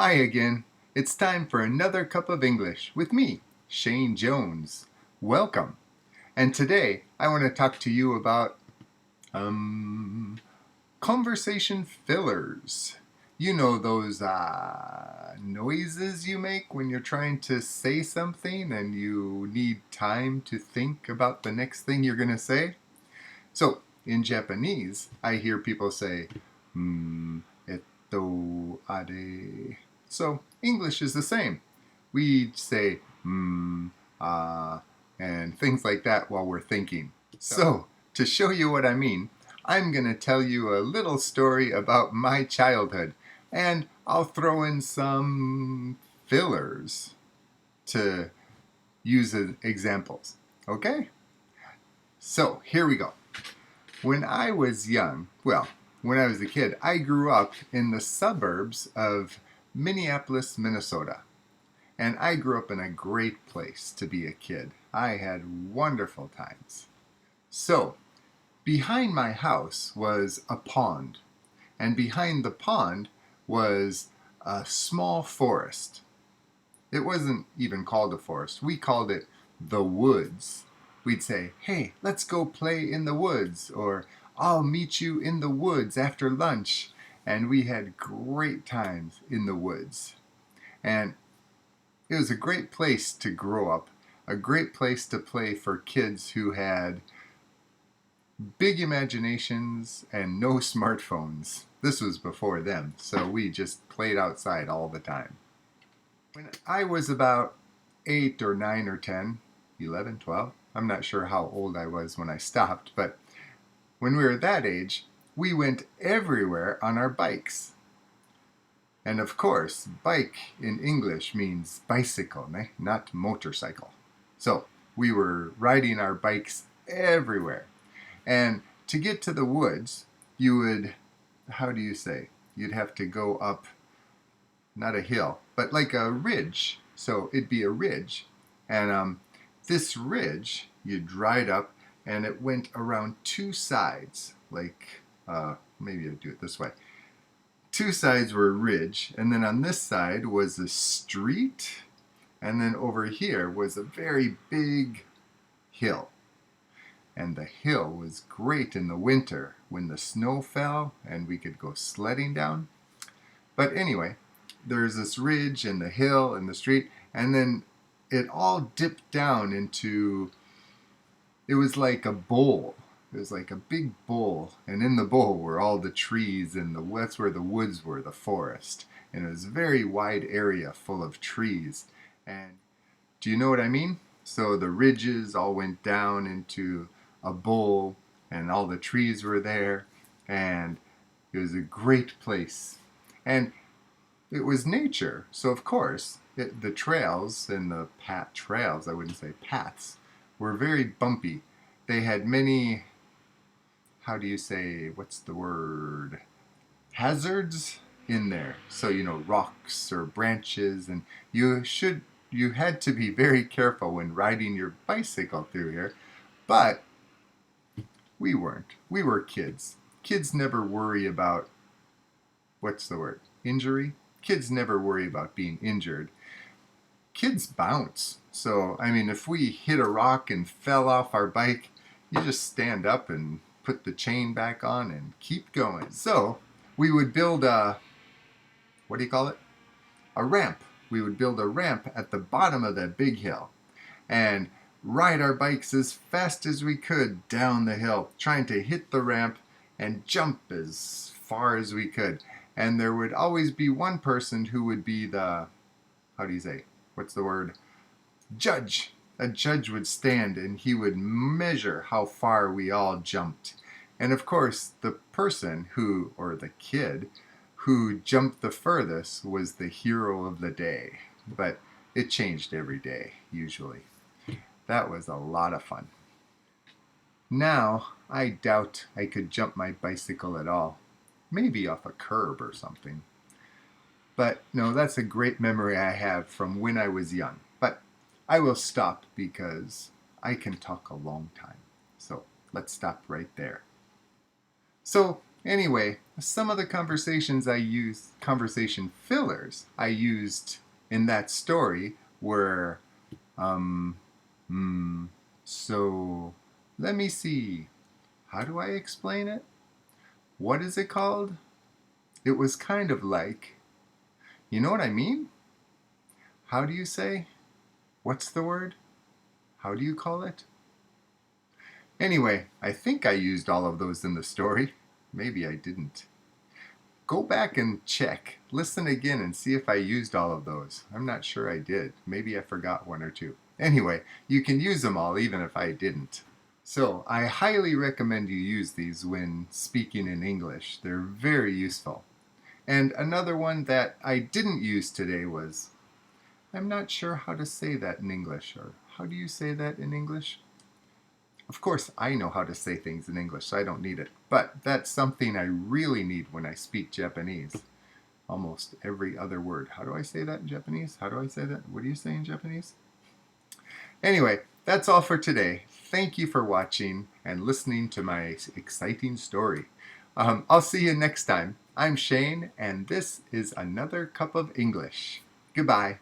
Hi again. It's time for another cup of English with me, Shane Jones. Welcome. And today I want to talk to you about conversation fillers. You know those noises you make when you're trying to say something and you need time to think about the next thing you're going to say? So, in Japanese, I hear people say, ade. So, English is the same. We say, and things like that while we're thinking. So, to show you what I mean, I'm going to tell you a little story about my childhood, and I'll throw in some fillers to use as examples. Okay? So, here we go. When I was young, when I was a kid, I grew up in the suburbs of Minneapolis, Minnesota. And I grew up in a great place to be a kid. I had wonderful times. So, behind my house was a pond, and behind the pond was a small forest. It wasn't even called a forest. We called it the woods. We'd say, hey, let's go play in the woods, or I'll meet you in the woods after lunch. And we had great times in the woods. And it was a great place to grow up, a great place to play for kids who had big imaginations and no smartphones. This was before them, so we just played outside all the time. When I was about 8 or 9 or 10, 11, 12, I'm not sure how old I was when I stopped, but when we were that age, we went everywhere on our bikes. And of course, bike in English means bicycle, not motorcycle. So we were riding our bikes everywhere. And to get to the woods, you would, how do you say? You'd have to go up, not a hill, but like a ridge. So it'd be a ridge. And this ridge, you'd ride up, and it went around two sides. Like, maybe I'd do it this way. Two sides were a ridge, and then on this side was a street, and then over here was a very big hill. And the hill was great in the winter when the snow fell and we could go sledding down. But anyway, there's this ridge and the hill and the street, and then it all dipped down into, it was like a bowl. It was like a big bowl, and in the bowl were all the trees, and that's where the woods were, the forest. And it was a very wide area full of trees. And do you know what I mean? So the ridges all went down into a bowl, and all the trees were there, and it was a great place. And it was nature, so of course, the trails and the trails, I wouldn't say paths, were very bumpy. They had many, how do you say, what's the word? Hazards in there. So, rocks or branches, and you had to be very careful when riding your bicycle through here. But we weren't. We were kids. Kids never worry about, what's the word? Injury? Kids never worry about being injured. Kids bounce. So, I mean, if we hit a rock and fell off our bike, you just stand up and put the chain back on and keep going. So, we would build what do you call it? A ramp. We would build a ramp at the bottom of that big hill and ride our bikes as fast as we could down the hill, trying to hit the ramp and jump as far as we could. And there would always be one person who would be the, how do you say, what's the word? Judge. A judge would stand and he would measure how far we all jumped. And of course, the person who, or the kid, who jumped the furthest was the hero of the day. But it changed every day, usually. That was a lot of fun. Now, I doubt I could jump my bicycle at all. Maybe off a curb or something. But no, that's a great memory I have from when I was young. But I will stop because I can talk a long time. So let's stop right there. So Anyway, some of the conversation fillers I used in that story were, um, hmm, so let me see. How do I explain it? What is it called? It was kind of like, you know what I mean? How do you say? What's the word? How do you call it? Anyway, I think I used all of those in the story. Maybe I didn't. Go back and check. Listen again and see if I used all of those. I'm not sure I did. Maybe I forgot one or two. Anyway, you can use them all even if I didn't. So, I highly recommend you use these when speaking in English. They're very useful. And another one that I didn't use today was, I'm not sure how to say that in English, or how do you say that in English? Of course, I know how to say things in English, so I don't need it. But that's something I really need when I speak Japanese. Almost every other word. How do I say that in Japanese? How do I say that? What do you say in Japanese? Anyway, that's all for today. Thank you for watching and listening to my exciting story. I'll see you next time. I'm Shane, and this is Another Cup of English. Goodbye.